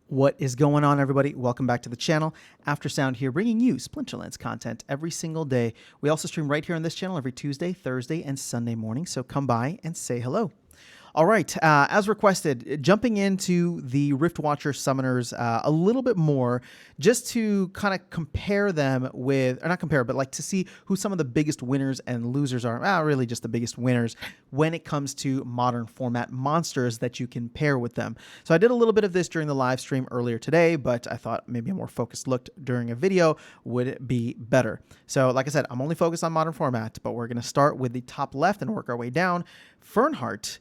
What is going on, everybody? Welcome back to the channel. Aftersound here, bringing you Splinterlands content every single day. We also stream right here on this channel every Tuesday, Thursday, and Sunday morning, so come by and say hello. All right, as requested, jumping into the Riftwatcher summoners a little bit more, just to kind of compare them with, or not compare, but like to see who some of the biggest winners and losers are, really just the biggest winners when it comes to modern format monsters that you can pair with them. So I did a little bit of this during the live stream earlier today, but I thought maybe a more focused look during a video would be better. So like I said, I'm only focused on modern format, but we're going to start with the top left and work our way down. Fernhardt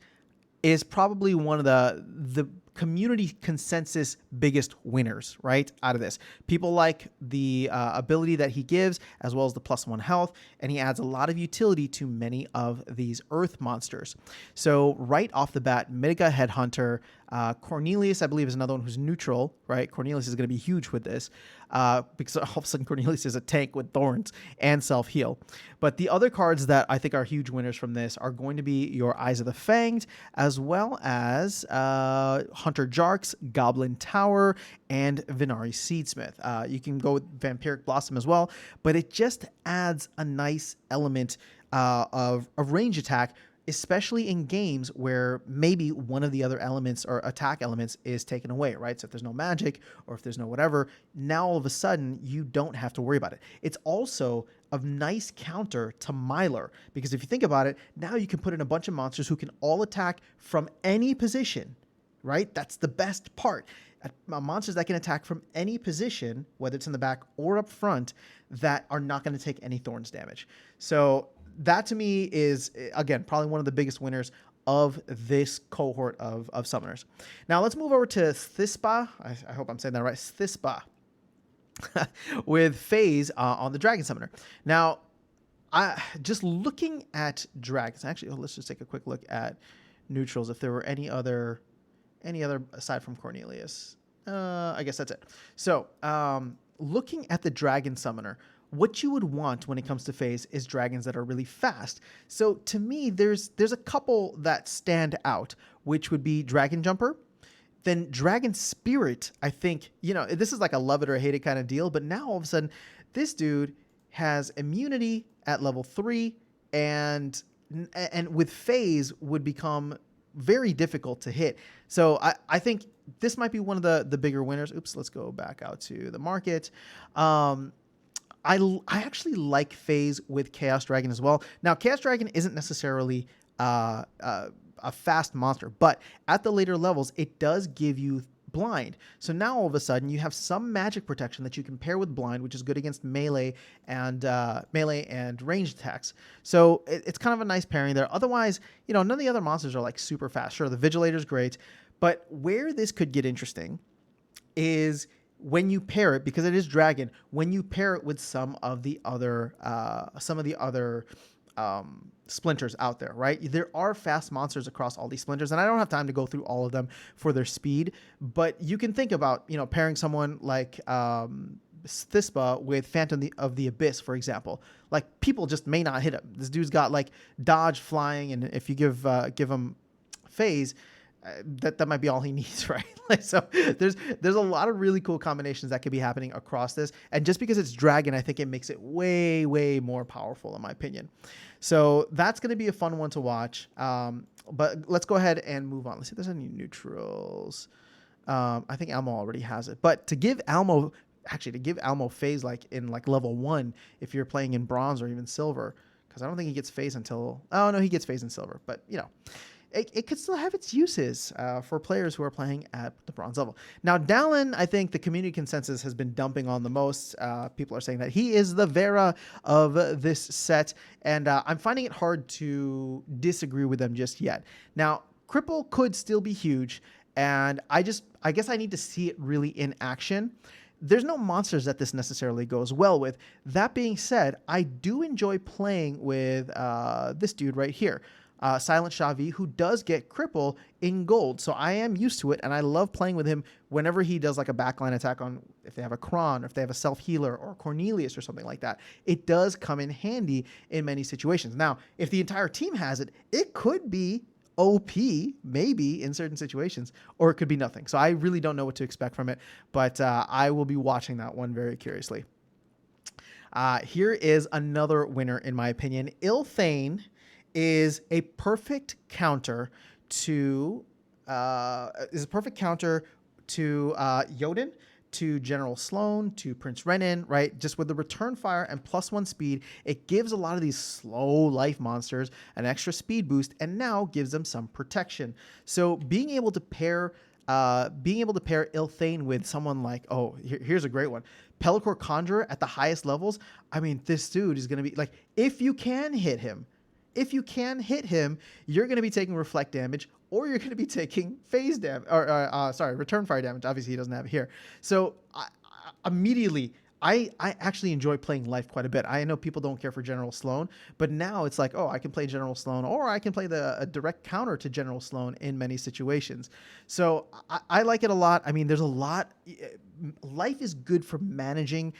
is probably one of the community consensus biggest winners, right, out of this. People like the ability that he gives, as well as the +1 health, and he adds a lot of utility to many of these earth monsters. So right off the bat, Mega Headhunter, Cornelius, I believe, is another one who's neutral, right? Cornelius is going to be huge with this because all of a sudden Cornelius is a tank with thorns and self-heal. But the other cards that I think are huge winners from this are going to be your Eyes of the Fanged, as well as Hunter Jarks, Goblin Tower, and Venari Seedsmith. You can go with Vampiric Blossom as well, but it just adds a nice element of range attack, especially in games where maybe one of the other elements or attack elements is taken away, right? So if there's no magic or if there's no whatever, now all of a sudden you don't have to worry about it. It's also a nice counter to Mylar, because if you think about it, now you can put in a bunch of monsters who can all attack from any position, right? That's the best part. Monsters that can attack from any position, whether it's in the back or up front, that are not going to take any thorns damage. So that to me is, again, probably one of the biggest winners of this cohort of summoners. Now let's move over to Thispa. I hope I'm saying that right. Thispa with Phase on the Dragon Summoner. Now, just looking at dragons, actually, let's just take a quick look at neutrals. If there were any other aside from Cornelius, I guess that's it. So looking at the Dragon Summoner, what you would want when it comes to Phase is dragons that are really fast. So to me, there's a couple that stand out, which would be Dragon Jumper. Then Dragon Spirit, I think, this is like a love it or hate it kind of deal, but now all of a sudden, this dude has immunity at level 3, and with Phase would become very difficult to hit. So I think this might be one of the bigger winners. Oops, let's go back out to the market. I actually like Phase with Chaos Dragon as well. Now, Chaos Dragon isn't necessarily a fast monster, but at the later levels, it does give you blind. So now all of a sudden you have some magic protection that you can pair with blind, which is good against melee and ranged attacks. So it's kind of a nice pairing there. Otherwise, none of the other monsters are like super fast. Sure, the Vigilator's great, but where this could get interesting is when you pair it, because it is dragon, when you pair it with some of the other splinters out there, right? There are fast monsters across all these splinters, and I don't have time to go through all of them for their speed, but you can think about, pairing someone like Thispa with Phantom of the Abyss, for example. Like, people just may not hit him. This dude's got like dodge, flying, and if you give him Phase, that might be all he needs, right? So there's a lot of really cool combinations that could be happening across this, and just because it's dragon, I think it makes it way more powerful in my opinion. So that's going to be a fun one to watch. But let's go ahead and move on. Let's see if there's any neutrals. I think Almo already has it, but to give Almo Phase like in like level 1, if you're playing in bronze or even silver, because I don't think he gets Phase until, oh no, he gets Phase in silver, but it could still have its uses for players who are playing at the bronze level. Now, Dallin, I think the community consensus has been dumping on the most. People are saying that he is the Vera of this set, and I'm finding it hard to disagree with them just yet. Now, Cripple could still be huge, and I guess I need to see it really in action. There's no monsters that this necessarily goes well with. That being said, I do enjoy playing with this dude right here. Silent Shavi, who does get cripple in gold. So I am used to it, and I love playing with him whenever he does like a backline attack on, if they have a Kron, or if they have a self-healer, or Cornelius, or something like that. It does come in handy in many situations. Now, if the entire team has it, it could be OP, maybe in certain situations, or it could be nothing. So I really don't know what to expect from it, but I will be watching that one very curiously. Here is another winner, in my opinion. Ilthane is a perfect counter to Jotun, to General Sloan, to Prince Renan, right? Just with the return fire and +1 speed, it gives a lot of these slow life monsters an extra speed boost, and now gives them some protection. So being able to pair Ilthane with someone like, here's a great one, Pelicore Conjurer at the highest levels. I mean, this dude is going to be like, if you can hit him, you're going to be taking reflect damage, or you're going to be taking phase damage, return fire damage. Obviously, he doesn't have it here. So immediately, I actually enjoy playing life quite a bit. I know people don't care for General Sloan, but now it's like, I can play General Sloan, or I can play a direct counter to General Sloan in many situations. So I like it a lot. I mean, there's a lot. Life is good for managing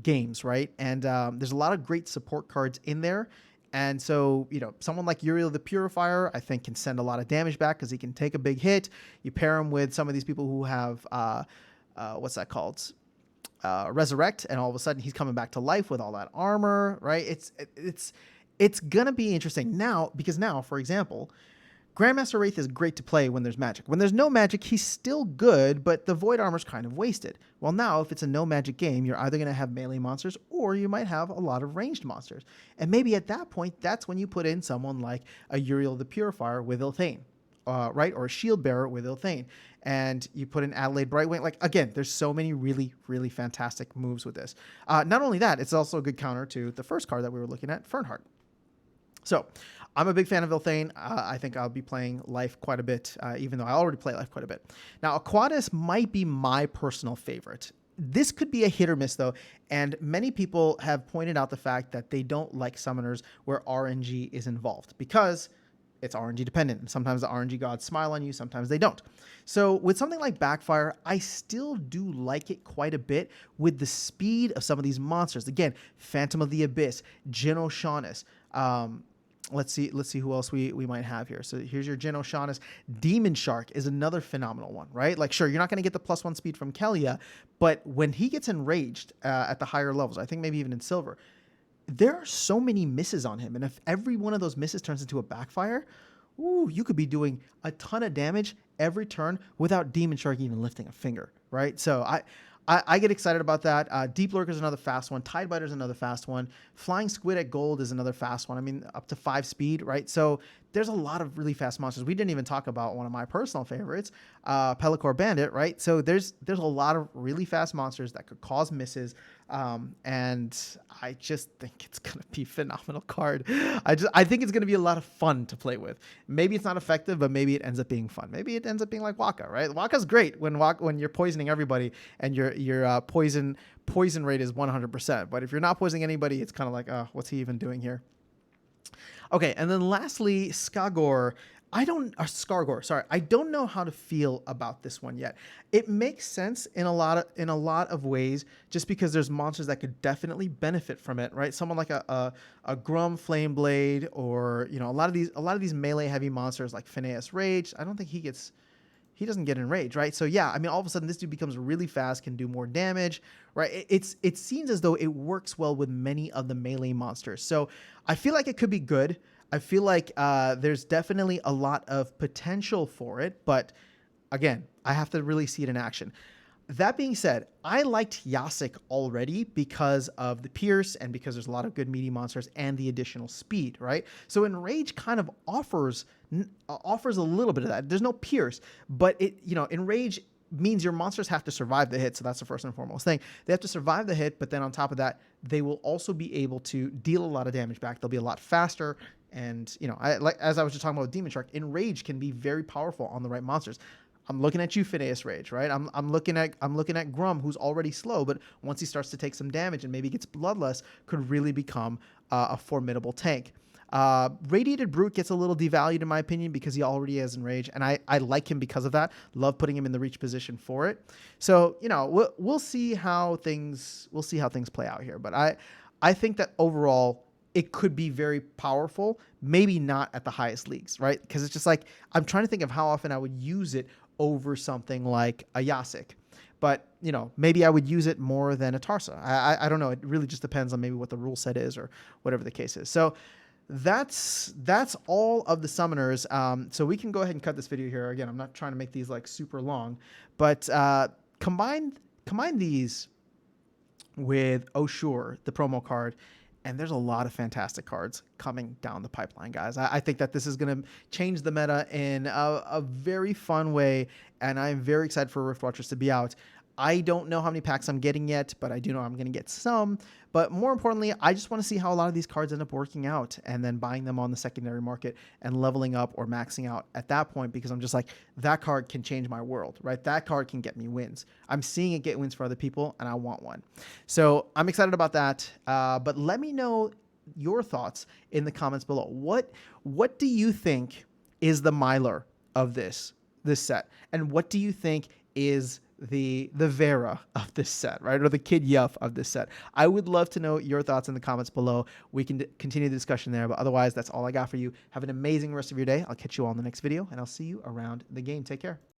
games, right? And there's a lot of great support cards in there. And so, someone like Uriel the Purifier, I think, can send a lot of damage back because he can take a big hit. You pair him with some of these people who have, what's that called? Resurrect, and all of a sudden he's coming back to life with all that armor, right? It's going to be interesting now, because now, for example, Grandmaster Wraith is great to play when there's magic. When there's no magic, he's still good, but the Void Armor's kind of wasted. Well, now, if it's a no magic game, you're either going to have melee monsters, or you might have a lot of ranged monsters. And maybe at that point, that's when you put in someone like a Uriel the Purifier with Ilthane, right? Or a Shield Bearer with Ilthane. And you put in Adelaide Brightwing. Like, again, there's so many really, really fantastic moves with this. Not only that, it's also a good counter to the first card that we were looking at, Fernhardt. So I'm a big fan of Ilthane. I think I'll be playing Life quite a bit, even though I already play Life quite a bit. Now, Aquatis might be my personal favorite. This could be a hit or miss, though, and many people have pointed out the fact that they don't like summoners where RNG is involved, because it's RNG dependent, and sometimes the RNG gods smile on you, sometimes they don't. So with something like Backfire, I still do like it quite a bit with the speed of some of these monsters. Again, Phantom of the Abyss, Jin O'Shaughnessy. Let's see who else we might have here. So here's your Jin O'Shaughnessy. Demon Shark is another phenomenal one, right? Like, sure, you're not going to get the +1 speed from Kelia, but when he gets enraged at the higher levels, I think maybe even in Silver, there are so many misses on him. And if every one of those misses turns into a Backfire, you could be doing a ton of damage every turn without Demon Shark even lifting a finger, right? So I get excited about that. Deep Lurker is another fast one. Tidebiter is another fast one. Flying Squid at Gold is another fast one. I mean, up to 5 speed, right? So there's a lot of really fast monsters. We didn't even talk about one of my personal favorites, Pelicore Bandit, right? So there's a lot of really fast monsters that could cause misses. And I just think it's going to be a phenomenal card. I think it's going to be a lot of fun to play with. Maybe it's not effective, but maybe it ends up being fun. Maybe it ends up being like Waka, right? Waka's great when you're poisoning everybody and your poison rate is 100%. But if you're not poisoning anybody, it's kind of like, what's he even doing here? Okay, and then lastly, Skargor. I don't know how to feel about this one yet. It makes sense in a lot of ways, just because there's monsters that could definitely benefit from it, right? Someone like a Grum Flameblade, or a lot of these melee heavy monsters like Phineas Rage. I don't think he doesn't get enraged, right? So yeah, I mean, all of a sudden this dude becomes really fast, can do more damage, right? It seems as though it works well with many of the melee monsters. So I feel like it could be good. I feel like there's definitely a lot of potential for it, but again, I have to really see it in action. That being said, I liked Yasik already because of the Pierce and because there's a lot of good meaty monsters and the additional speed, right? So Enrage kind of offers a little bit of that. There's no Pierce, but Enrage means your monsters have to survive the hit, so that's the first and foremost thing. They have to survive the hit, but then on top of that, they will also be able to deal a lot of damage back. They'll be a lot faster, and as I was just talking about with Demon Shark, Enrage can be very powerful on the right monsters. I'm looking at you, Phineas Rage, right? I'm looking at Grum, who's already slow, but once he starts to take some damage and maybe gets bloodless, could really become a formidable tank. Radiated Brute gets a little devalued in my opinion because he already has Enrage, and I like him because of that. Love putting him in the reach position for it. So we'll see how things play out here. But I think that overall it could be very powerful, maybe not at the highest leagues, right? Because it's just like, I'm trying to think of how often I would use it over something like a Yasik. But, you know, maybe I would use it more than a Tarsa. I don't know. It really just depends on maybe what the rule set is or whatever the case is. So that's all of the summoners. So we can go ahead and cut this video here. Again, I'm not trying to make these like super long, but combine these with Oshur, the promo card, and there's a lot of fantastic cards coming down the pipeline, guys. I think that this is going to change the meta in a very fun way, and I'm very excited for Riftwatchers to be out. I don't know how many packs I'm getting yet, but I do know I'm going to get some. But more importantly, I just want to see how a lot of these cards end up working out and then buying them on the secondary market and leveling up or maxing out at that point, because I'm just like, that card can change my world, right? That card can get me wins. I'm seeing it get wins for other people, and I want one. So I'm excited about that. But let me know your thoughts in the comments below. What do you think is the Mylar of this set? And what do you think is the Vera of this set, right? Or the Kid Yuff of this set? I would love to know your thoughts in the comments below. We can continue the discussion there, but otherwise, that's all I got for you. Have an amazing rest of your day. I'll catch you all in the next video, and I'll see you around the game. Take care.